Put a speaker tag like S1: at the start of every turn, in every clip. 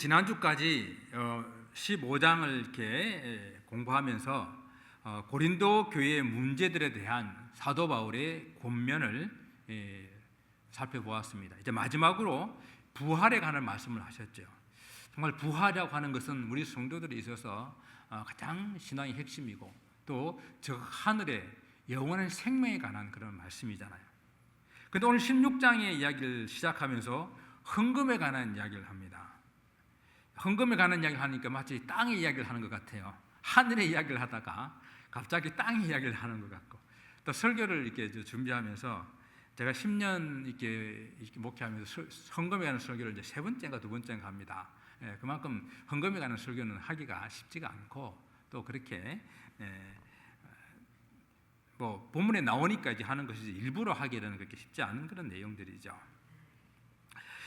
S1: 지난주까지 15장을 이렇게 공부하면서 고린도 교회의 문제들에 대한 사도 바울의 권면을 살펴보았습니다. 이제 마지막으로 부활에 관한 말씀을 하셨죠. 정말 부활이라고 하는 것은 우리 성도들에 있어서 가장 신앙의 핵심이고 또 저 하늘의 영원한 생명에 관한 그런 말씀이잖아요. 그런데 오늘 16장의 이야기를 시작하면서 헌금에 관한 이야기를 합니다. 헌금에 관한 이야기를 하니까 마치 땅의 이야기를 하는 것 같아요. 하늘의 이야기를 하다가 갑자기 땅의 이야기를 하는 것 같고, 또 설교를 이렇게 준비하면서 제가 10년 이렇게 목회하면서 헌금에 관한 설교를 이제 세 번째인가 두 번째인가 합니다. 그만큼 헌금에 관한 설교는 하기가 쉽지가 않고, 또 그렇게 뭐 본문에 나오니까 이제 하는 것이지 일부러 하기에는 그렇게 쉽지 않은 그런 내용들이죠.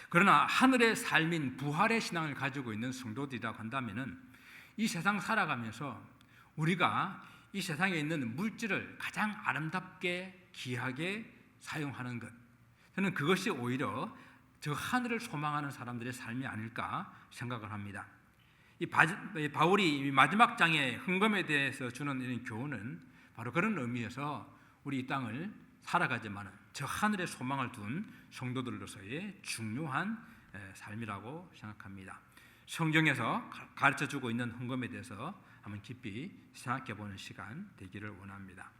S1: 그러나 하늘의 삶인 부활의 신앙을 가지고 있는 성도들이라고 한다면은 이 세상 살아가면서 우리가 이 세상에 있는 물질을 가장 아름답게 귀하게 사용하는 것, 저는 그것이 오히려 저 하늘을 소망하는 사람들의 삶이 아닐까 생각을 합니다. 이 바울이 마지막 장의 헌금에 대해서 주는 이런 교훈은 바로 그런 의미에서 우리 이 땅을 살아가지만 저 하늘의 소망을 둔 성도들로서의 중요한 삶이라고 생각합니다. 성경에서 가르쳐주고 있는 헌금에 대해서 한번 깊이 생각해보는 시간 되기를 원합니다.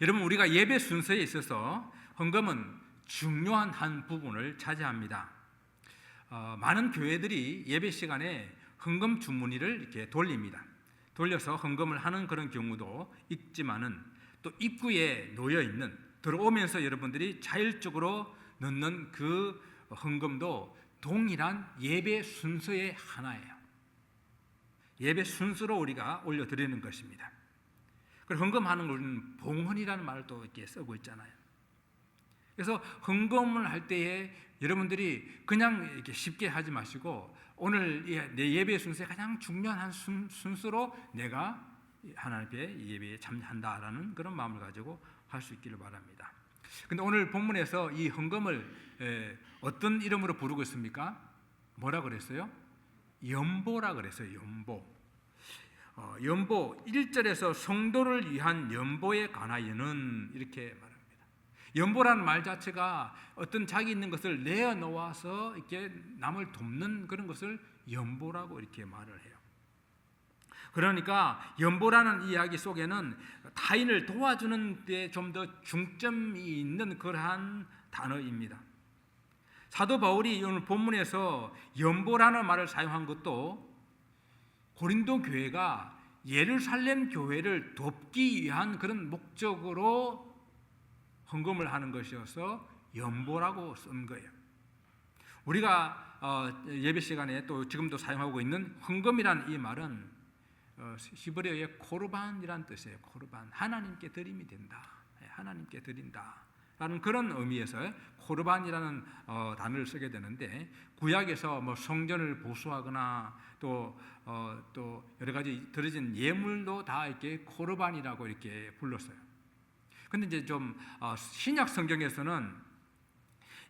S1: 여러분, 우리가 예배 순서에 있어서 헌금은 중요한 한 부분을 차지합니다. 많은 교회들이 예배 시간에 헌금 주머니를 이렇게 돌립니다. 돌려서 헌금을 하는 그런 경우도 있지만은 또 입구에 놓여 있는, 들어오면서 여러분들이 자율적으로 넣는 그 헌금도 동일한 예배 순서의 하나예요. 예배 순서로 우리가 올려드리는 것입니다. 그리고 헌금하는 것은 봉헌이라는 말을 또 이렇게 쓰고 있잖아요. 그래서 헌금을 할 때에 여러분들이 그냥 이렇게 쉽게 하지 마시고 오늘 내 예배 순서의 가장 중요한 순서로 내가 하나님께 예배에 참여한다라는 그런 마음을 가지고 할 수 있기를 바랍니다. 근데 오늘 본문에서 이 헌금을 어떤 이름으로 부르고 있습니까? 뭐라 그랬어요? 연보라 그랬어요. 연보 1절에서 성도를 위한 연보에 관하여는 이렇게 말합니다. 연보라는 말 자체가 어떤 자기 있는 것을 내어놓아서 이렇게 남을 돕는 그런 것을 연보라고 이렇게 말을 해요. 그러니까 연보라는 이야기 속에는 타인을 도와주는 데 좀 더 중점이 있는 그러한 단어입니다. 사도 바울이 오늘 본문에서 연보라는 말을 사용한 것도 고린도 교회가 예루살렘 교회를 돕기 위한 그런 목적으로 헌금을 하는 것이어서 연보라고 쓴 거예요. 우리가 예배 시간에 또 지금도 사용하고 있는 헌금이라는 이 말은 히브리어의 코르반이라는 뜻이에요. 코르반, 하나님께 드림이 된다, 하나님께 드린다 라는 그런 의미에서 코르반이라는 단어를 쓰게 되는데, 구약에서 뭐 성전을 보수하거나 또 여러 가지 드려진 예물도 다 이렇게 코르반이라고 이렇게 불렀어요. 근데 이제 좀 신약 성경에서는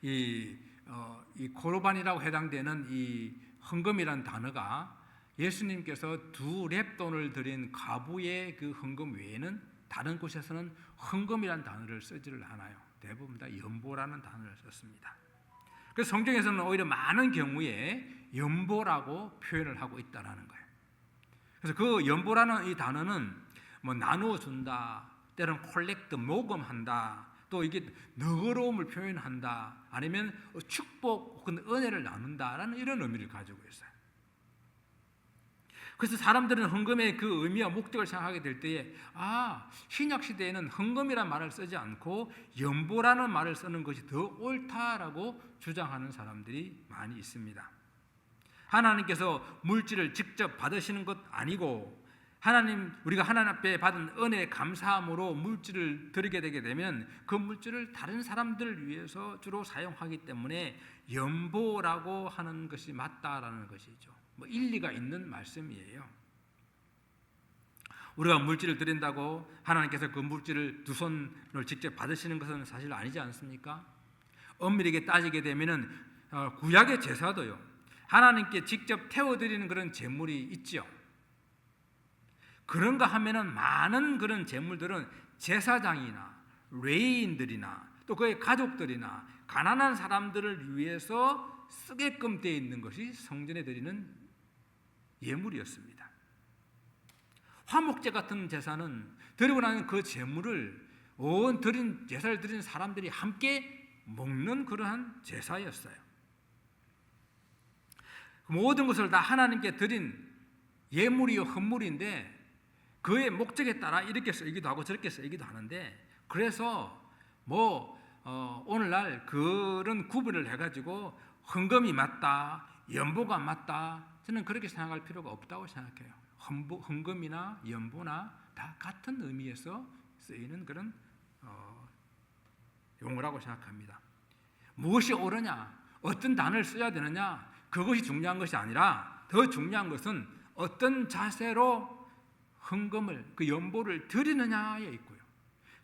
S1: 이 코르반이라고 해당되는 이 헌금이라는 단어가 예수님께서 2렙돈을 드린 과부의 그 헌금 외에는 다른 곳에서는 헌금이라는 단어를 쓰지를 않아요. 대부분 다 연보라는 단어를 썼습니다. 그래서 성경에서는 오히려 많은 경우에 연보라고 표현을 하고 있다라는 거예요. 그래서 그 연보라는 이 단어는 뭐 나누어 준다, 때로는 콜렉트 모금한다, 또 이게 너그러움을 표현한다, 아니면 축복 혹은 은혜를 나눈다라는 이런 의미를 가지고 있어요. 그래서 사람들은 헌금의 그 의미와 목적을 생각하게 될 때에 신약 시대에는 헌금이라는 말을 쓰지 않고 연보라는 말을 쓰는 것이 더 옳다라고 주장하는 사람들이 많이 있습니다. 하나님께서 물질을 직접 받으시는 것 아니고 우리가 하나님 앞에 받은 은혜에 감사함으로 물질을 드리게 되게 되면 그 물질을 다른 사람들을 위해서 주로 사용하기 때문에 연보라고 하는 것이 맞다라는 것이죠. 뭐 일리가 있는 말씀이에요. 우리가 물질을 드린다고 하나님께서 그 물질을 두 손을 직접 받으시는 것은 사실 아니지 않습니까? 엄밀하게 따지게 되면은 구약의 제사도요, 하나님께 직접 태워드리는 그런 제물이 있죠. 그런가 하면은 많은 그런 제물들은 제사장이나 레위인들이나 또 그의 가족들이나 가난한 사람들을 위해서 쓰게끔 되어 있는 것이 성전에 드리는 예물이었습니다. 화목제 같은 제사는 드리고 나는 그 제물을 온 제사를 드린 사람들이 함께 먹는 그러한 제사였어요. 모든 것을 다 하나님께 드린 예물이요 헌물인데 그의 목적에 따라 이렇게 쓰이기도 하고 저렇게 쓰이기도 하는데, 그래서 오늘날 그런 구분을 해가지고 헌금이 맞다, 연보가 맞다, 저는 그렇게 생각할 필요가 없다고 생각해요. 헌금이나 연보나 다 같은 의미에서 쓰이는 그런 용어라고 생각합니다. 무엇이 옳으냐, 어떤 단어를 써야 되느냐, 그것이 중요한 것이 아니라 더 중요한 것은 어떤 자세로 헌금을, 그 연보를 드리느냐에 있고요,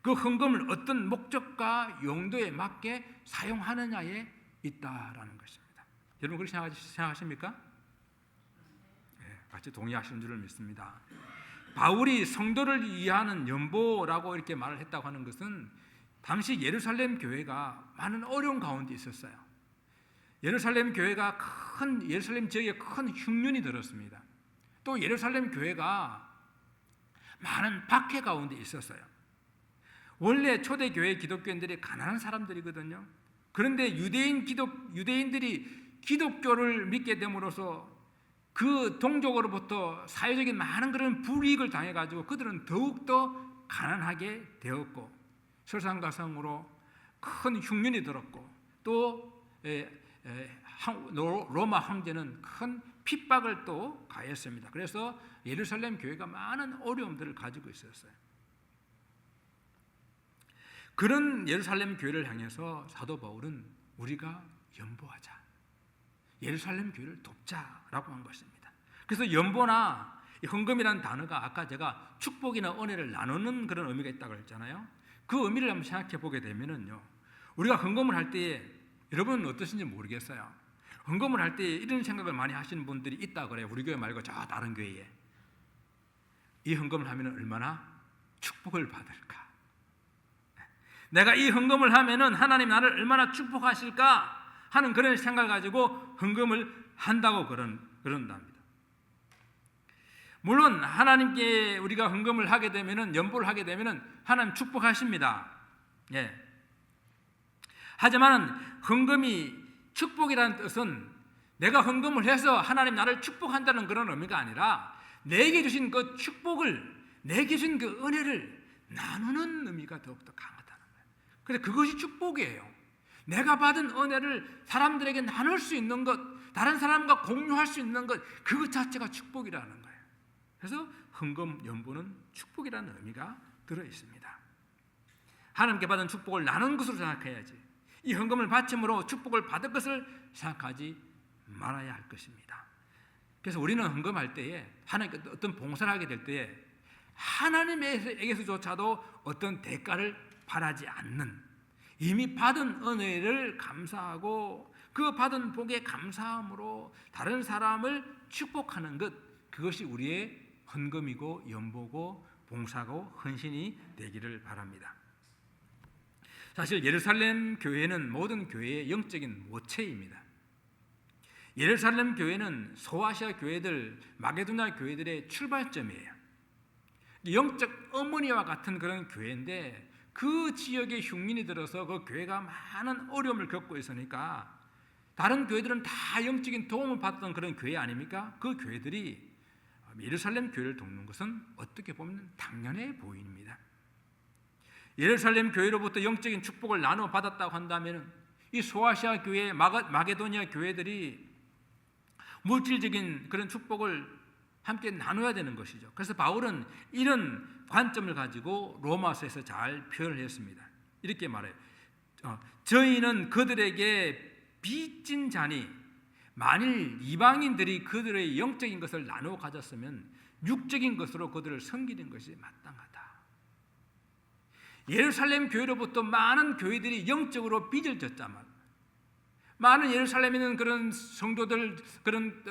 S1: 그 헌금을 어떤 목적과 용도에 맞게 사용하느냐에 있다라는 것입니다. 여러분 그렇게 생각하십니까? 네, 같이 동의하시는 줄을 믿습니다. 바울이 성도를 위하는 연보라고 이렇게 말을 했다고 하는 것은 당시 예루살렘 교회가 많은 어려운 가운데 있었어요. 예루살렘 교회가 예루살렘 지역에 큰 흉년이 들었습니다. 또 예루살렘 교회가 많은 박해 가운데 있었어요. 원래 초대교회 기독교인들이 가난한 사람들이거든요. 그런데 유대인들이 기독교를 믿게 됨으로써 그 동족으로부터 사회적인 많은 그런 불이익을 당해가지고 그들은 더욱더 가난하게 되었고 설상가상으로 큰 흉년이 들었고 또 로마 황제는 큰 핍박을 또 가했습니다. 그래서 예루살렘 교회가 많은 어려움들을 가지고 있었어요. 그런 예루살렘 교회를 향해서 사도 바울은 우리가 연보하자, 예루살렘 교회를 돕자라고 한 것입니다. 그래서 연보나 헌금이라는 단어가 아까 제가 축복이나 은혜를 나누는 그런 의미가 있다고 했잖아요. 그 의미를 한번 생각해 보게 되면은요, 우리가 헌금을 할 때에 여러분은 어떠신지 모르겠어요. 헌금을 할 때 이런 생각을 많이 하시는 분들이 있다 그래요. 우리 교회 말고 저 다른 교회에. 이 헌금을 하면 얼마나 축복을 받을까? 내가 이 헌금을 하면은 하나님 나를 얼마나 축복하실까 하는 그런 생각을 가지고 헌금을 한다고 그런답니다. 물론 하나님께 우리가 헌금을 하게 되면은, 연보를 하게 되면은 하나님 축복하십니다. 예. 하지만 헌금이 축복이라는 뜻은 내가 헌금을 해서 하나님 나를 축복한다는 그런 의미가 아니라 내게 주신 그 축복을, 내게 주신 그 은혜를 나누는 의미가 더욱더 강하다는 거예요. 그래서 그것이 축복이에요. 내가 받은 은혜를 사람들에게 나눌 수 있는 것, 다른 사람과 공유할 수 있는 것, 그것 자체가 축복이라는 거예요. 그래서 헌금, 연보는 축복이라는 의미가 들어 있습니다. 하나님께 받은 축복을 나눈 것으로 생각해야지, 이 헌금을 바침으로 축복을 받을 것을 생각하지 말아야 할 것입니다. 그래서 우리는 헌금할 때에, 하나님께 어떤 봉사를 하게 될 때에 하나님에게서조차도 어떤 대가를 바라지 않는, 이미 받은 은혜를 감사하고 그 받은 복에 감사함으로 다른 사람을 축복하는 것, 그것이 우리의 헌금이고 연보고 봉사고 헌신이 되기를 바랍니다. 사실 예루살렘 교회는 모든 교회의 영적인 모체입니다. 예루살렘 교회는 소아시아 교회들, 마게도냐 교회들의 출발점이에요. 영적 어머니와 같은 그런 교회인데 그 지역에 흉년이 들어서 그 교회가 많은 어려움을 겪고 있으니까 다른 교회들은 다 영적인 도움을 받던 그런 교회 아닙니까? 그 교회들이 예루살렘 교회를 돕는 것은 어떻게 보면 당연해 보입니다. 예루살렘 교회로부터 영적인 축복을 나눠 받았다고 한다면 이 소아시아 교회, 마게도니아 교회들이 물질적인 그런 축복을 함께 나눠야 되는 것이죠. 그래서 바울은 이런 관점을 가지고 로마서에서 잘 표현을 했습니다. 이렇게 말해요. 저희는 그들에게 빚진 자니 만일 이방인들이 그들의 영적인 것을 나누어 가졌으면 육적인 것으로 그들을 섬기는 것이 마땅하다. 예루살렘 교회로부터 많은 교회들이 영적으로 빚을 졌자만 많은 예루살렘에 있는 그런 성도들, 그런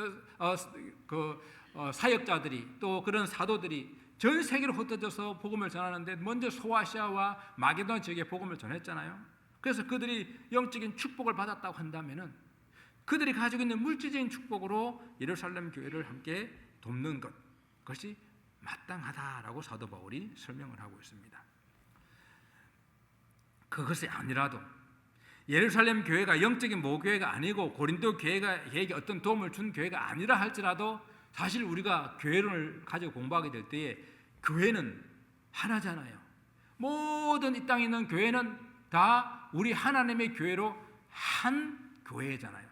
S1: 사역자들이, 또 그런 사도들이 전 세계로 흩어져서 복음을 전하는데 먼저 소아시아와 마게도냐 지역에 복음을 전했잖아요. 그래서 그들이 영적인 축복을 받았다고 한다면은 그들이 가지고 있는 물질적인 축복으로 예루살렘 교회를 함께 돕는 그것이 마땅하다라고 사도 바울이 설명을 하고 있습니다. 그것이 아니라도 예루살렘 교회가 영적인 모교회가 아니고 고린도 교회에게 어떤 도움을 준 교회가 아니라 할지라도 사실 우리가 교회론을 가지고 공부하게 될 때에 교회는 하나잖아요. 모든 이 땅에 있는 교회는 다 우리 하나님의 교회로 한 교회잖아요.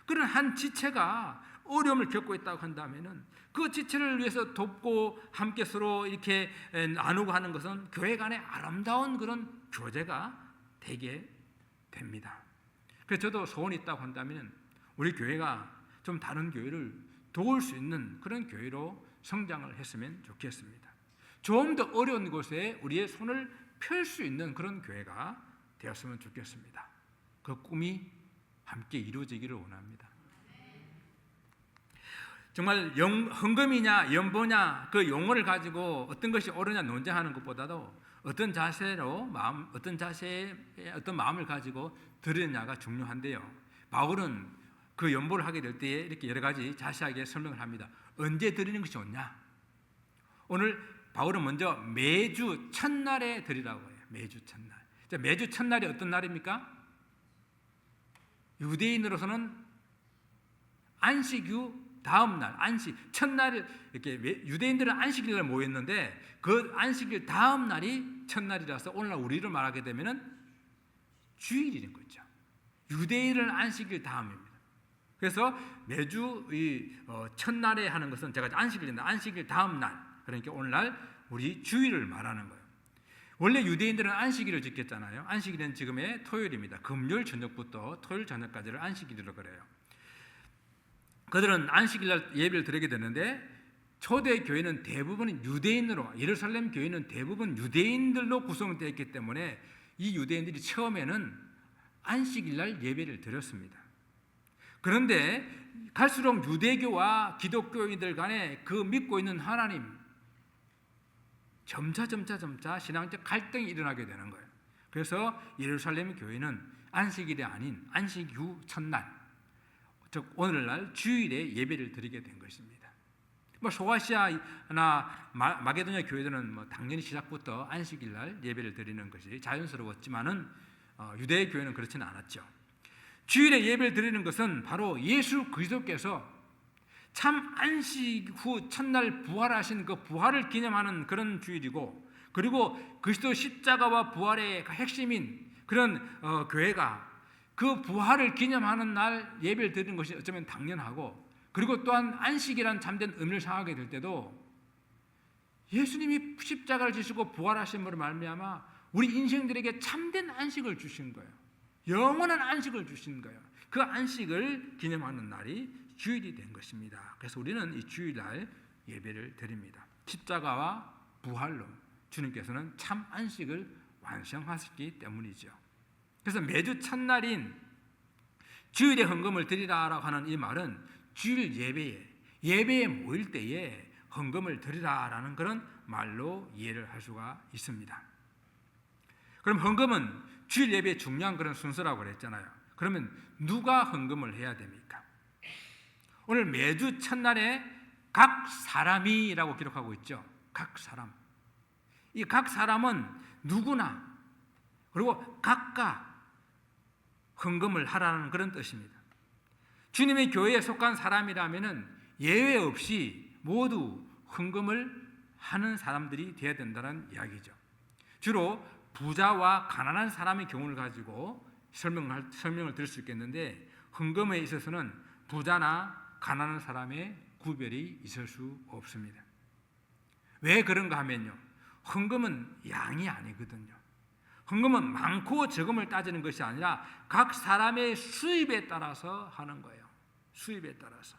S1: 그런 한 지체가 어려움을 겪고 있다고 한다면은 그 지체를 위해서 돕고 함께 서로 이렇게 나누고 하는 것은 교회 간의 아름다운 그런 교제가 되게 됩니다. 그래서 저도 소원이 있다고 한다면 우리 교회가 좀 다른 교회를 도울 수 있는 그런 교회로 성장을 했으면 좋겠습니다. 좀 더 어려운 곳에 우리의 손을 펼 수 있는 그런 교회가 되었으면 좋겠습니다. 그 꿈이 함께 이루어지기를 원합니다. 정말 헌금이냐 연보냐 그 용어를 가지고 어떤 것이 옳으냐 논쟁하는 것보다도 어떤 자세로 어떤 자세의 어떤 마음을 가지고 드리느냐가 중요한데요. 바울은 그 연보를 하게 될 때에 이렇게 여러 가지 자세하게 설명을 합니다. 언제 드리는 것이 좋냐? 오늘 바울은 먼저 매주 첫날에 드리라고 해요. 매주 첫날. 매주 첫날이 어떤 날입니까? 유대인으로서는 안식 후 다음 날, 안식 첫날을 이렇게 유대인들은 안식일날 모였는데 그 안식일 다음 날이 첫날이라서 오늘날 우리를 말하게 되면은 주일인 거죠. 유대인은 안식일 다음입니다. 그래서 매주 이 첫날에 하는 것은 제가 안식일인데 안식일 다음 날, 그러니까 오늘날 우리 주일을 말하는 거예요. 원래 유대인들은 안식일을 지켰잖아요. 안식일은 지금의 토요일입니다. 금요일 저녁부터 토요일 저녁까지를 안식일이라고 그래요. 그들은 안식일날 예배를 드리게 되는데 초대 교회는 대부분 유대인으로, 예루살렘 교회는 대부분 유대인들로 구성되어 있기 때문에 이 유대인들이 처음에는 안식일날 예배를 드렸습니다. 그런데 갈수록 유대교와 기독교인들 간에 그 믿고 있는 하나님 점차 신앙적 갈등이 일어나게 되는 거예요. 그래서 예루살렘 교회는 안식일이 아닌 안식 후 첫날, 즉 오늘날 주일에 예배를 드리게 된 것입니다. 소아시아나 마게도냐 교회들은 당연히 시작부터 안식일날 예배를 드리는 것이 자연스러웠지만은 유대 교회는 그렇지는 않았죠. 주일에 예배를 드리는 것은 바로 예수 그리스도께서 참 안식 후 첫날 부활하신 그 부활을 기념하는 그런 주일이고, 그리고 그리스도 십자가와 부활의 핵심인 그런 교회가 그 부활을 기념하는 날 예배를 드리는 것이 어쩌면 당연하고, 그리고 또한 안식이란 참된 의미를 생각하게 될 때도 예수님이 십자가를 지시고 부활하심으로 말미암아 우리 인생들에게 참된 안식을 주신 거예요. 영원한 안식을 주신 거예요. 그 안식을 기념하는 날이 주일이 된 것입니다. 그래서 우리는 이 주일날 예배를 드립니다. 십자가와 부활로 주님께서는 참 안식을 완성하셨기 때문이죠. 그래서 매주 첫날인 주일에 헌금을 드리라라고 하는 이 말은 주일 예배에 모일 때에 헌금을 드리라라는 그런 말로 이해를 할 수가 있습니다. 그럼 헌금은 주일 예배의 중요한 그런 순서라고 그랬잖아요. 그러면 누가 헌금을 해야 됩니까? 오늘 매주 첫날에 각 사람이라고 기록하고 있죠. 각 사람. 이 각 사람은 누구나, 그리고 각각 헌금을 하라는 그런 뜻입니다. 주님의 교회에 속한 사람이라면은 예외 없이 모두 헌금을 하는 사람들이 되어야 된다는 이야기죠. 주로 부자와 가난한 사람의 경우를 가지고 설명을 드릴 수 있겠는데, 헌금에 있어서는 부자나 가난한 사람의 구별이 있을 수 없습니다. 왜 그런가 하면요, 헌금은 양이 아니거든요. 헌금은 많고 적음을 따지는 것이 아니라 각 사람의 수입에 따라서 하는 거예요. 수입에 따라서.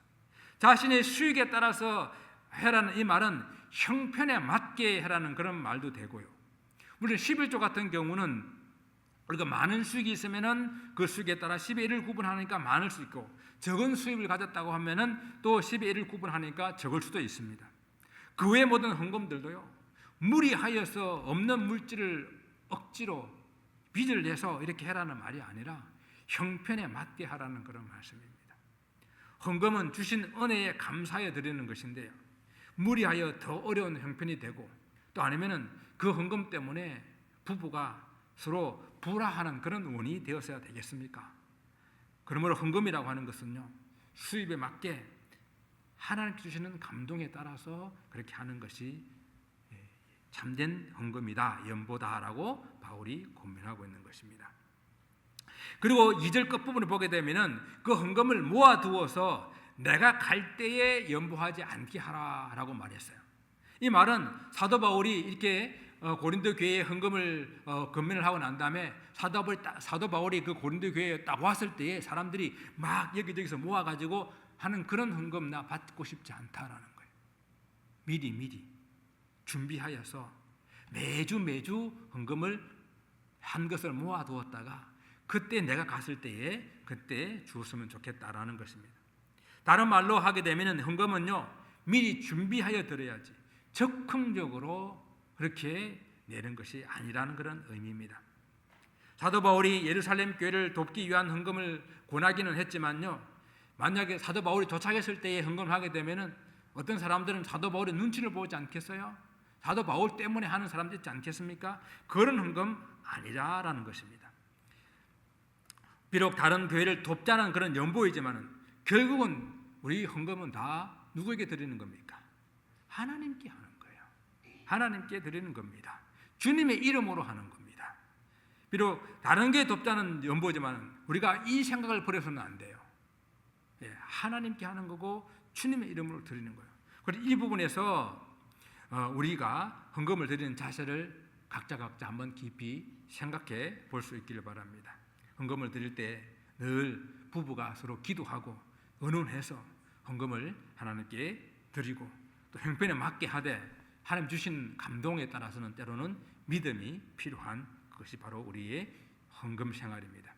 S1: 자신의 수익에 따라서 해라는 이 말은 형편에 맞게 해라는 그런 말도 되고요. 물론 11조 같은 경우는 우리가 많은 수익이 있으면은 그 수익에 따라 10의 1을 구분하니까 많을 수 있고, 적은 수입을 가졌다고 하면은 또 10의 1을 구분하니까 적을 수도 있습니다. 그 외의 모든 헌금들도요, 무리하여서 없는 물질을 억지로 빚을 내서 이렇게 해라는 말이 아니라 형편에 맞게 하라는 그런 말씀입니다. 헌금은 주신 은혜에 감사해 드리는 것인데요, 무리하여 더 어려운 형편이 되고 또 아니면은 그 헌금 때문에 부부가 서로 불화하는 그런 원인이 되었어야 되겠습니까? 그러므로 헌금이라고 하는 것은요, 수입에 맞게 하나님께 주시는 감동에 따라서 그렇게 하는 것이 참된 헌금이다, 연보다라고 바울이 권면하고 있는 것입니다. 그리고 2절 끝부분을 보게 되면은 그 헌금을 모아두어서 내가 갈 때에 연보하지 않게 하라라고 말했어요. 이 말은 사도 바울이 이렇게 고린도 교회에 헌금을 권면을 하고 난 다음에 사도 바울이 그 고린도 교회에 딱 왔을 때에 사람들이 막 여기저기서 모아가지고 하는 그런 헌금 나 받고 싶지 않다라는 거예요. 미리 준비하여서 매주 헌금을 한 것을 모아두었다가 그때 내가 갔을 때에 그때 주었으면 좋겠다라는 것입니다. 다른 말로 하게 되면 헌금은요, 미리 준비하여 드려야지 적극적으로 그렇게 내는 것이 아니라는 그런 의미입니다. 사도 바울이 예루살렘 교회를 돕기 위한 헌금을 권하기는 했지만요, 만약에 사도 바울이 도착했을 때에 헌금을 하게 되면은 어떤 사람들은 사도 바울의 눈치를 보지 않겠어요? 사도 바울 때문에 하는 사람들 있지 않겠습니까? 그런 헌금 아니라라는 것입니다. 비록 다른 교회를 돕자는 그런 연보이지만은 결국은 우리 헌금은 다 누구에게 드리는 겁니까? 하나님께 하는 거예요. 하나님께 드리는 겁니다. 주님의 이름으로 하는 겁니다. 비록 다른 교회 돕자는 연보지만 우리가 이 생각을 버려서는 안 돼요. 하나님께 하는 거고 주님의 이름으로 드리는 거예요. 그래서 이 부분에서 우리가 헌금을 드리는 자세를 각자 한번 깊이 생각해 볼 수 있기를 바랍니다. 헌금을 드릴 때 늘 부부가 서로 기도하고 의논해서 헌금을 하나님께 드리고 또 형편에 맞게 하되 하나님 주신 감동에 따라서는 때로는 믿음이 필요한 그것이 바로 우리의 헌금 생활입니다.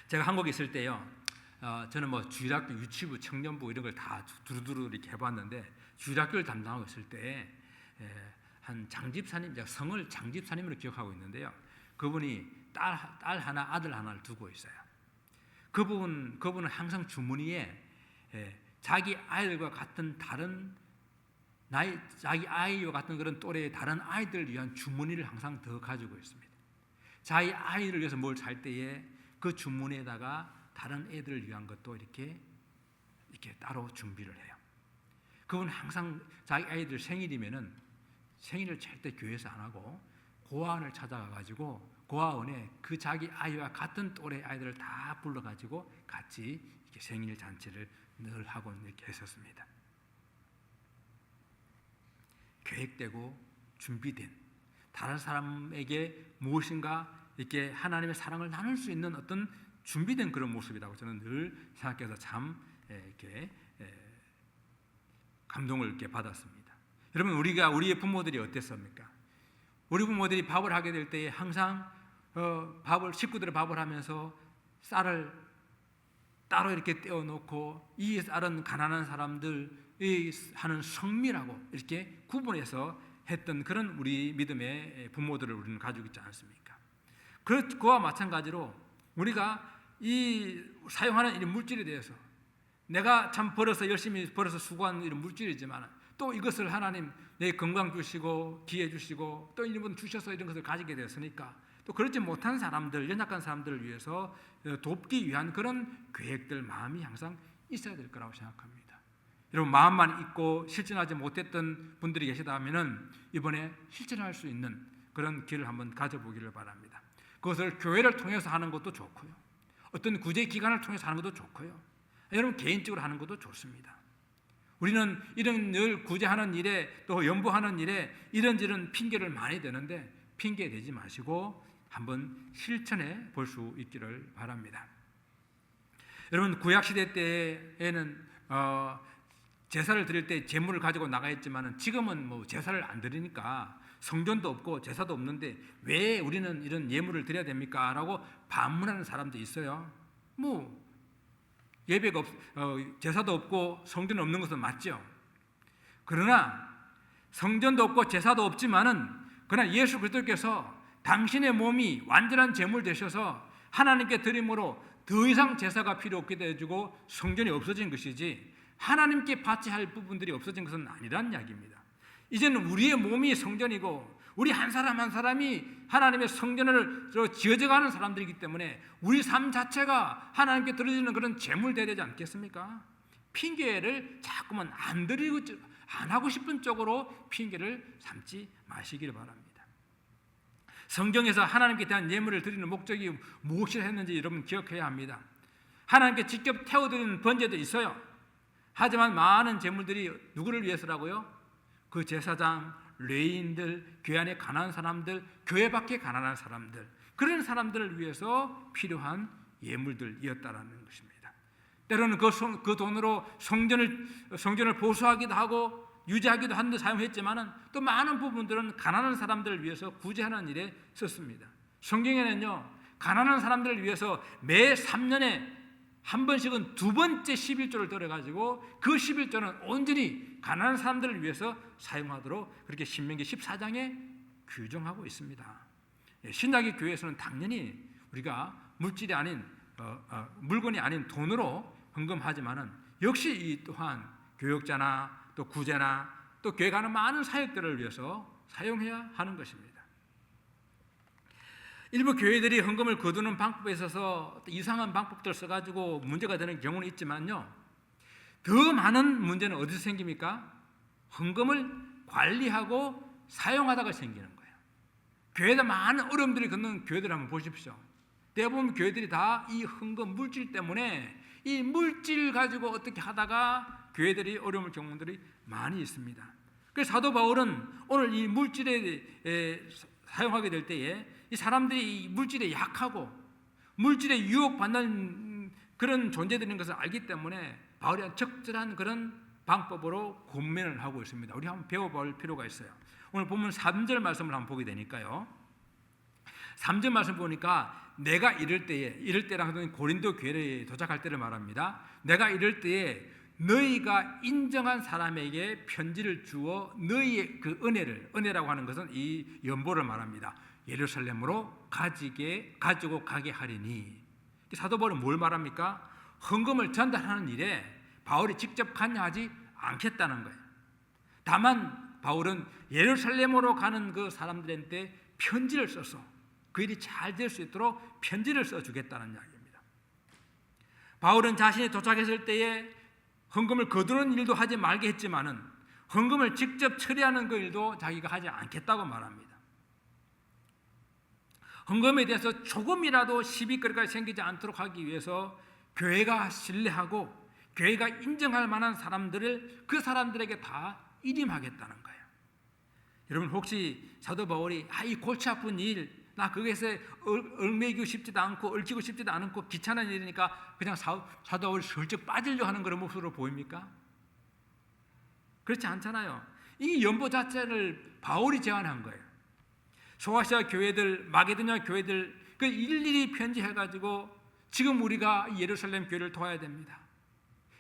S1: 제가 한국에 있을 때요, 저는 뭐 주일학교, 유치부, 청년부 이런 걸 다 두루두루 이렇게 해봤는데 주일학교를 담당하고 있을 때 한 장집사님, 제가 성을 장집사님으로 기억하고 있는데요, 그분이 딸 하나, 아들 하나를 두고 있어요. 그분은 항상 주머니에 자기 아이들과 같은 다른 나이, 자기 아이와 같은 그런 또래의 다른 아이들을 위한 주머니를 항상 더 가지고 있습니다. 자기 아이를 위해서 뭘 살 때에 그 주머니에다가 다른 애들을 위한 것도 이렇게 따로 준비를 해요. 그분은 항상 자기 아이들 생일이면은 생일을 절대 교회에서 안 하고 고아원을 찾아가가지고 고아원에 그 자기 아이와 같은 또래 아이들을 다 불러가지고 같이 이렇게 생일 잔치를 늘 하고 이렇게 했었습니다. 계획되고 준비된 다른 사람에게 무엇인가 이렇게 하나님의 사랑을 나눌 수 있는 어떤 준비된 그런 모습이라고 저는 늘 생각해서 참 이렇게 감동을 이렇게 받았습니다. 여러분, 우리의 부모들이 어땠습니까? 우리 부모들이 밥을 하게 될 때 항상 식구들의 밥을 하면서 쌀을 따로 이렇게 떼어놓고 이 쌀은 가난한 사람들이 하는 성미라고 이렇게 구분해서 했던 그런 우리 믿음의 부모들을 우리는 가지고 있지 않습니까? 그와 마찬가지로 우리가 이 사용하는 이런 물질에 대해서 내가 참 열심히 벌어서 수고한 이런 물질이지만 또 이것을 하나님 내 건강 주시고 기회 주시고 또 이런 분 주셔서 이런 것을 가지게 되었으니까 또 그렇지 못한 사람들, 연약한 사람들을 위해서 돕기 위한 그런 계획들, 마음이 항상 있어야 될 거라고 생각합니다. 여러분, 마음만 있고 실천하지 못했던 분들이 계시다면은 이번에 실천할 수 있는 그런 길을 한번 가져보기를 바랍니다. 그것을 교회를 통해서 하는 것도 좋고요, 어떤 구제 기관을 통해서 하는 것도 좋고요, 여러분 개인적으로 하는 것도 좋습니다. 우리는 이런 늘 구제하는 일에 또 연보하는 일에 이런저런 핑계를 많이 대는데 핑계 대지 마시고 한번 실천해 볼 수 있기를 바랍니다. 여러분, 구약시대 때에는 제사를 드릴 때 제물을 가지고 나가했지만은 지금은 뭐 제사를 안 드리니까 성전도 없고 제사도 없는데 왜 우리는 이런 예물을 드려야 됩니까? 라고 반문하는 사람도 있어요. 뭐 예배가 제사도 없고 성전은 없는 것은 맞죠. 그러나 성전도 없고 제사도 없지만은 그러나 예수 그리스도께서 당신의 몸이 완전한 제물 되셔서 하나님께 드림으로 더 이상 제사가 필요 없게 되어지고 성전이 없어진 것이지 하나님께 바쳐야 할 부분들이 없어진 것은 아니라는 이야기입니다. 이제는 우리의 몸이 성전이고 우리 한 사람 한 사람이 하나님의 성전을 지어져가는 사람들이기 때문에 우리 삶 자체가 하나님께 드려지는 그런 제물 되야 되지 않겠습니까? 핑계를 자꾸만 안 드리고 안 하고 싶은 쪽으로 핑계를 삼지 마시기를 바랍니다. 성경에서 하나님께 대한 예물을 드리는 목적이 무엇이라 했는지 여러분 기억해야 합니다. 하나님께 직접 태워드리는 번제도 있어요. 하지만 많은 제물들이 누구를 위해서라고요? 그 제사장, 레위인들, 교회 안에 가난한 사람들, 교회 밖에 가난한 사람들, 그런 사람들을 위해서 필요한 예물들이었다라는 것입니다. 때로는 그 돈으로 성전을 보수하기도 하고 유지하기도 하는데 사용했지만은 또 많은 부분들은 가난한 사람들을 위해서 구제하는 일에 썼습니다. 성경에는요, 가난한 사람들을 위해서 매 3년에 한 번씩은 두 번째 11조를 들어가지고 그 11조는 온전히 가난한 사람들을 위해서 사용하도록 그렇게 신명기 14장에 규정하고 있습니다. 신약의 교회에서는 당연히 우리가 물질이 아닌 물건이 아닌 돈으로 헌금하지만은 역시 이 또한 교역자나 또 구제나 또 교회 가는 많은 사역들을 위해서 사용해야 하는 것입니다. 일부 교회들이 헌금을 거두는 방법에 있어서 이상한 방법들을 써가지고 문제가 되는 경우는 있지만요, 더 많은 문제는 어디서 생깁니까? 헌금을 관리하고 사용하다가 생기는 거예요. 교회에 많은 어려움들이 겪는 교회들 한번 보십시오. 대부분 교회들이 다 이 헌금 물질 때문에 이 물질 가지고 어떻게 하다가 교회들이 어려움을 겪는 분들이 많이 있습니다. 그래서 사도 바울은 오늘 이 물질에 사용하게 될 때에 이 사람들이 이 물질에 약하고 물질에 유혹받는 그런 존재들인 것을 알기 때문에 바울이 적절한 그런 방법으로 권면을 하고 있습니다. 우리 한번 배워볼 필요가 있어요. 오늘 보면 3절 말씀을 한번 보게 되니까요. 3절 말씀 보니까 내가 이럴 때랑 하더니 고린도 교회에 도착할 때를 말합니다. 내가 이럴 때에 너희가 인정한 사람에게 편지를 주어 너희의 그 은혜라고 하는 것은 이 연보를 말합니다. 예루살렘으로 가지고 가게 하리니. 사도 바울은 뭘 말합니까? 헌금을 전달하는 일에 바울이 직접 관여하지 않겠다는 거예요. 다만 바울은 예루살렘으로 가는 그 사람들한테 편지를 써서 그 일이 잘 될 수 있도록 편지를 써주겠다는 이야기입니다. 바울은 자신이 도착했을 때에 헌금을 거두는 일도 하지 말게 했지만은 헌금을 직접 처리하는 그 일도 자기가 하지 않겠다고 말합니다. 헌금에 대해서 조금이라도 시비거리가 생기지 않도록 하기 위해서 교회가 신뢰하고 교회가 인정할 만한 사람들을 그 사람들에게 다 일임하겠다는 거예요. 여러분 혹시 사도 바울이 이 골치 아픈 일, 나 거기에서 얽매이고 싶지도 않고 얽히고 싶지도 않고 귀찮은 일이니까 그냥 사도 바울이 슬쩍 빠지려고 하는 그런 모습으로 보입니까? 그렇지 않잖아요. 이 연보 자체를 바울이 제안한 거예요. 소아시아 교회들, 마게도냐 교회들 그 일일이 편지해가지고 지금 우리가 예루살렘 교회를 도와야 됩니다.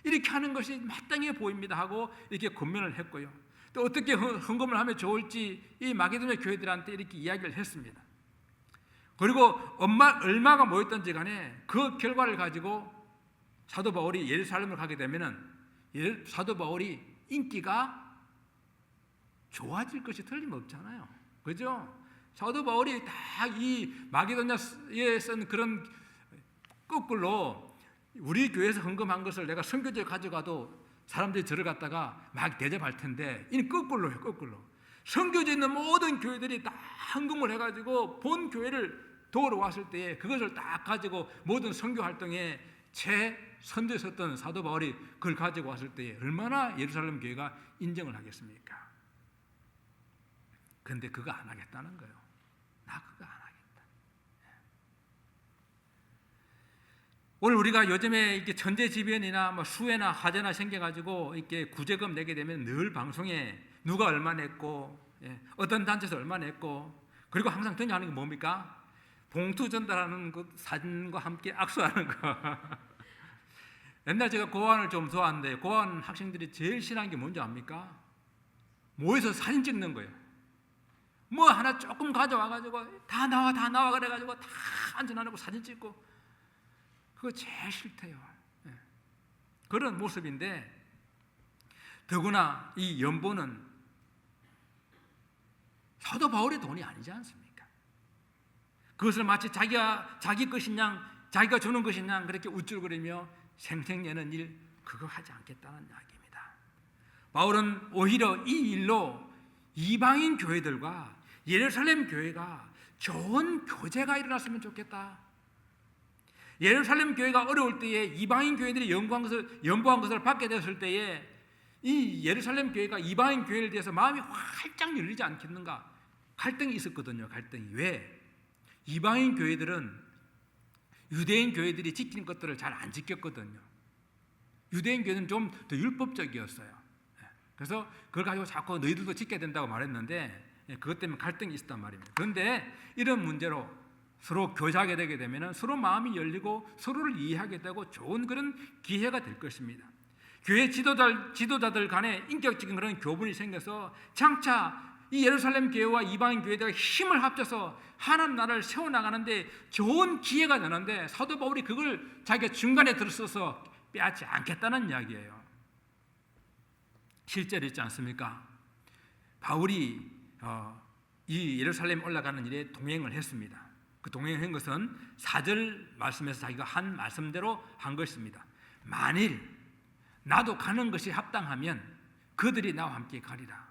S1: 이렇게 하는 것이 마땅해 보입니다 하고 이렇게 권면을 했고요. 또 어떻게 헌금을 하면 좋을지 이 마게도냐 교회들한테 이렇게 이야기를 했습니다. 그리고 얼마가 모였던지 간에 그 결과를 가지고 사도 바울이 예루살렘을 가게 되면은 사도 바울이 인기가 좋아질 것이 틀림없잖아요. 그죠? 사도 바울이 다 이 마게도냐에 쓴 그런 거꾸로 우리 교회에서 헌금한 것을 내가 선교지에 가져가도 사람들이 들어갔다가 막 대접할 텐데 이는 거꾸로요. 거꾸로 선교지에 있는 모든 교회들이 다 헌금을 해가지고 본 교회를 도우러 왔을 때에 그것을 딱 가지고 모든 선교 활동에 선두에 섰던 사도 바울이 그걸 가지고 왔을 때에 얼마나 예루살렘 교회가 인정을 하겠습니까? 그런데 그거 안 하겠다는 거예요. 나 그거 안 하겠다. 오늘 우리가 요즘에 이렇게 천재지변이나 뭐 수해나 화재나 생겨가지고 이렇게 구제금 내게 되면 늘 방송에 누가 얼마 냈고, 어떤 단체에서 얼마 냈고, 그리고 항상 등장하는 게 뭡니까? 봉투 전달하는 그 사진과 함께 악수하는 거. 옛날 제가 고아원을 좀 좋아하는데 고아원 학생들이 제일 싫어하는 게 뭔지 압니까? 모여서 사진 찍는 거예요. 뭐 하나 조금 가져와가지고 다 나와 그래가지고 다 앉아나고 사진 찍고, 그거 제일 싫대요. 그런 모습인데, 더구나 이 연보는 사도 바울의 돈이 아니지 않습니까? 그것을 마치 자기 것인 양, 자기가 주는 것인 양 그렇게 우쭐거리며 생색내는 일, 그거 하지 않겠다는 이야기입니다. 바울은 오히려 이 일로 이방인 교회들과 예루살렘 교회가 좋은 교제가 일어났으면 좋겠다. 예루살렘 교회가 어려울 때에 이방인 교회들이 연보한 것을 받게 되었을 때에 이 예루살렘 교회가 이방인 교회에 대해서 마음이 활짝 열리지 않겠는가? 갈등이 있었거든요. 갈등이. 왜? 이방인 교회들은 유대인 교회들이 지키는 것들을 잘 안 지켰거든요. 유대인 교회는 좀 더 율법적이었어요. 그래서 그걸 가지고 자꾸 너희들도 지켜야 된다고 말했는데, 그것 때문에 갈등이 있었단 말입니다. 그런데 이런 문제로 서로 교제하게 되게 되면 서로 마음이 열리고 서로를 이해하게 되고 좋은 그런 기회가 될 것입니다. 교회 지도자들 간에 인격적인 그런 교분이 생겨서 장차 이 예루살렘 교회와 이방인 교회들과 힘을 합쳐서 하나님 나라를 세워나가는데 좋은 기회가 되는데, 사도 바울이 그걸 자기가 중간에 들어서서 빼앗지 않겠다는 이야기예요. 실제로 있지 않습니까? 바울이 이 예루살렘 올라가는 일에 동행을 했습니다. 그 동행한 것은 4절 말씀에서 자기가 한 말씀대로 한 것입니다. 만일 나도 가는 것이 합당하면 그들이 나와 함께 가리라.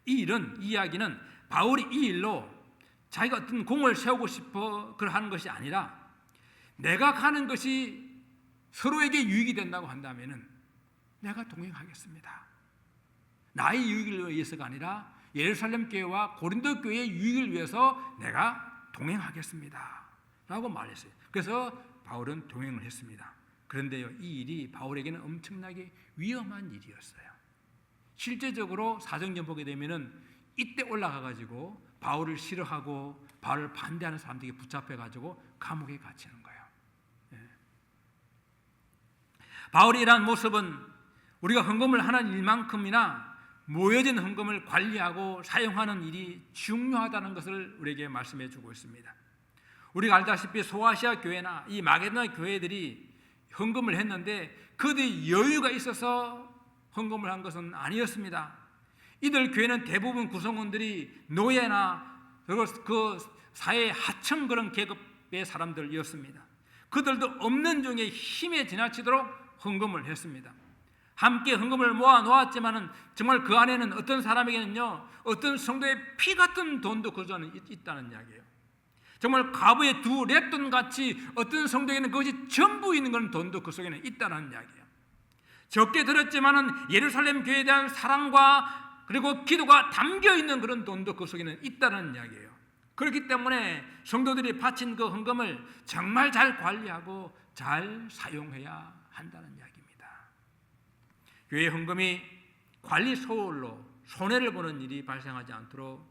S1: 이 이야기는 바울이 이 일로 자기가 어떤 공을 세우고 싶어 하는 것이 아니라, 내가 가는 것이 서로에게 유익이 된다고 한다면 내가 동행하겠습니다. 나의 유익을 위해서가 아니라 예루살렘 교회와 고린도 교회의 유익을 위해서 내가 동행하겠습니다 라고 말했어요. 그래서 바울은 동행을 했습니다. 그런데요, 이 일이 바울에게는 엄청나게 위험한 일이었어요. 실제적으로 사정전 보게 되면은 이때 올라가가지고 바울을 싫어하고 바울을 반대하는 사람들에게 붙잡혀가지고 감옥에 갇히는 거예요. 바울이 이러한 모습은 우리가 헌금을 하는 일만큼이나 모여진 헌금을 관리하고 사용하는 일이 중요하다는 것을 우리에게 말씀해 주고 있습니다. 우리가 알다시피 소아시아 교회나 이 마게도나 교회들이 헌금을 했는데 그들이 여유가 있어서 헌금을 한 것은 아니었습니다. 이들 교회는 대부분 구성원들이 노예나 그 사회의 하층 그런 계급의 사람들이었습니다. 그들도 없는 중에 힘에 지나치도록 헌금을 했습니다. 함께 헌금을 모아 놓았지만은 정말 그 안에는 어떤 사람에게는요, 어떤 성도의 피 같은 돈도 그 안에 있다는 이야기예요. 정말 과부의 2랩돈 같이 어떤 성도에게는 그것이 전부 있는 그런 돈도 그 속에는 있다는 이야기예요. 적게 들었지만은 예루살렘 교회에 대한 사랑과 그리고 기도가 담겨 있는 그런 돈도 그 속에는 있다는 이야기예요. 그렇기 때문에 성도들이 바친 그 헌금을 정말 잘 관리하고 잘 사용해야 한다는 이야기입니다. 교회 헌금이 관리 소홀로 손해를 보는 일이 발생하지 않도록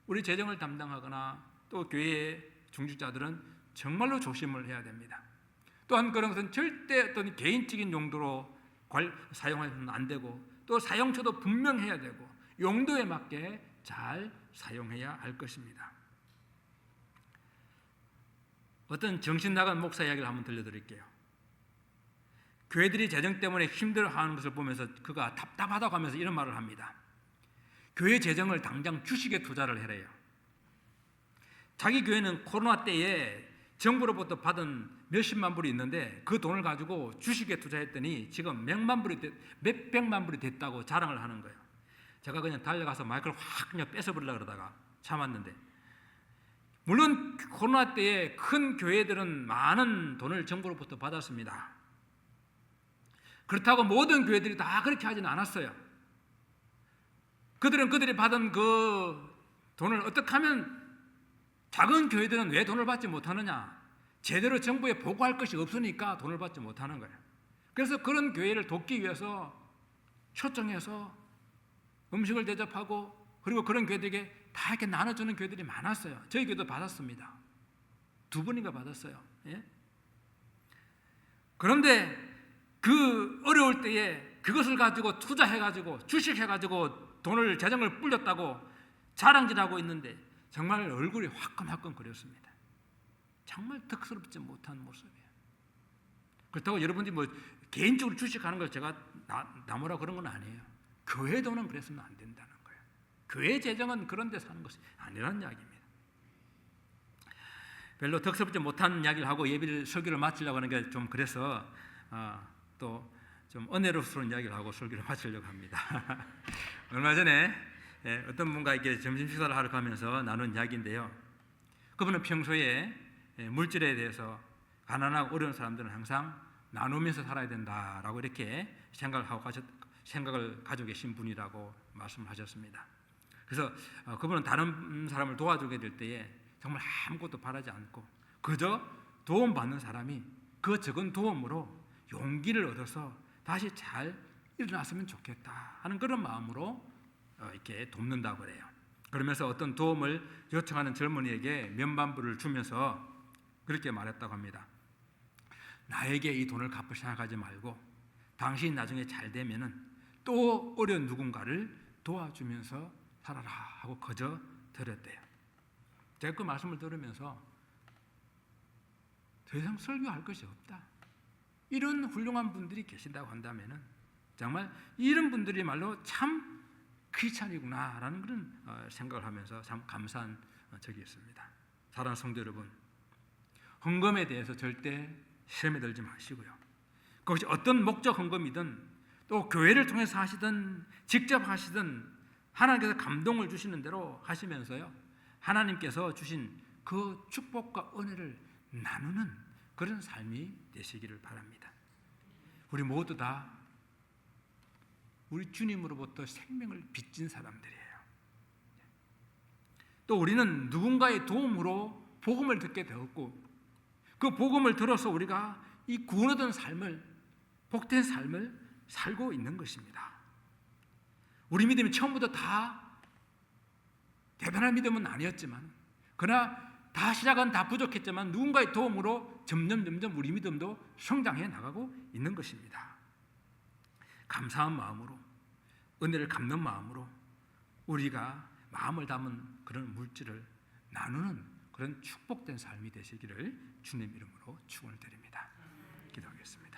S1: 우리 재정을 담당하거나 또 교회의 중직자들은 정말로 조심을 해야 됩니다. 또한 그런 것은 절대 어떤 개인적인 용도로 사용해서는 안 되고, 또 사용처도 분명해야 되고 용도에 맞게 잘 사용해야 할 것입니다. 어떤 정신 나간 목사 이야기를 한번 들려드릴게요. 교회들이 재정 때문에 힘들어하는 것을 보면서 그가 답답하다고 하면서 이런 말을 합니다. 교회 재정을 당장 주식에 투자를 해래요. 자기 교회는 코로나 때에 정부로부터 받은 몇십만 불이 있는데 그 돈을 가지고 주식에 투자했더니 지금 몇백만 불이 됐다고 자랑을 하는 거예요. 제가 그냥 달려가서 마이크를 확 그냥 뺏어버리려고 그러다가 참았는데, 물론 코로나 때에 큰 교회들은 많은 돈을 정부로부터 받았습니다. 그렇다고 모든 교회들이 다 그렇게 하지는 않았어요. 그들이 받은 그 돈을 어떻게 하면, 작은 교회들은 왜 돈을 받지 못하느냐? 제대로 정부에 보고할 것이 없으니까 돈을 받지 못하는 거예요. 그래서 그런 교회를 돕기 위해서 초청해서 음식을 대접하고 그리고 그런 교회들에게 다 이렇게 나눠주는 교회들이 많았어요. 저희 교회도 받았습니다. 2번인가 받았어요. 예? 그런데 그 어려울 때에 그것을 가지고 투자해가지고 주식해가지고 돈을 재정을 불렸다고 자랑질하고 있는데 정말 얼굴이 화끈화끈 거렸습니다. 정말 덕스럽지 못한 모습이에요. 그렇다고 여러분들이 뭐 개인적으로 주식하는 걸 제가 나무라 그런 건 아니에요. 교회 돈은 그랬으면 안 된다는 거예요. 교회 재정은 그런 데 사는 것이 아니라는 이야기입니다. 별로 덕스럽지 못한 이야기를 하고 설교를 마치려고 하는 게 좀 그래서 또 좀 은혜로스러운 이야기를 하고 설교를 마치려고 합니다. 얼마 전에 어떤 분과 이렇게 점심 식사를 하러 가면서 나눈 이야기인데요. 그분은 평소에 물질에 대해서 가난하고 어려운 사람들은 항상 나누면서 살아야 된다라고 이렇게 생각을 가지고 계신 분이라고 말씀을 하셨습니다. 그래서 그분은 다른 사람을 도와주게 될 때에 정말 아무것도 바라지 않고 그저 도움받는 사람이 그 적은 도움으로 용기를 얻어서 다시 잘 일어났으면 좋겠다 하는 그런 마음으로 이렇게 돕는다고 그래요. 그러면서 어떤 도움을 요청하는 젊은이에게 면반부를 주면서 그렇게 말했다고 합니다. 나에게 이 돈을 갚을 생각하지 말고 당신이 나중에 잘 되면은 또 어려운 누군가를 도와주면서 살아라 하고 거저 드렸대요. 제가 그 말씀을 들으면서 더 이상 설교할 것이 없다. 이런 훌륭한 분들이 계신다고 한다면은 정말 이런 분들이 말로 참 크리스찬이구나라는 그런 생각을 하면서 참 감사한 적이 있습니다. 사랑하는 성도 여러분, 헌금에 대해서 절대 시험에 들지 마시고요. 그것이 어떤 목적 헌금이든 또 교회를 통해서 하시든 직접 하시든 하나님께서 감동을 주시는 대로 하시면서요. 하나님께서 주신 그 축복과 은혜를 나누는 그런 삶이 되시기를 바랍니다. 우리 모두 다 우리 주님으로부터 생명을 빚진 사람들이에요. 또 우리는 누군가의 도움으로 복음을 듣게 되었고 그 복음을 들어서 우리가 이 구원 얻은 삶을 복된 삶을 살고 있는 것입니다. 우리 믿음이 처음부터 다 대단한 믿음은 아니었지만 그러나 다 시작은 다 부족했지만 누군가의 도움으로 점점 우리 믿음도 성장해 나가고 있는 것입니다. 감사한 마음으로 은혜를 갚는 마음으로 우리가 마음을 담은 그런 물질을 나누는 그런 축복된 삶이 되시기를 주님 이름으로 축원을 드립니다. 기도하겠습니다.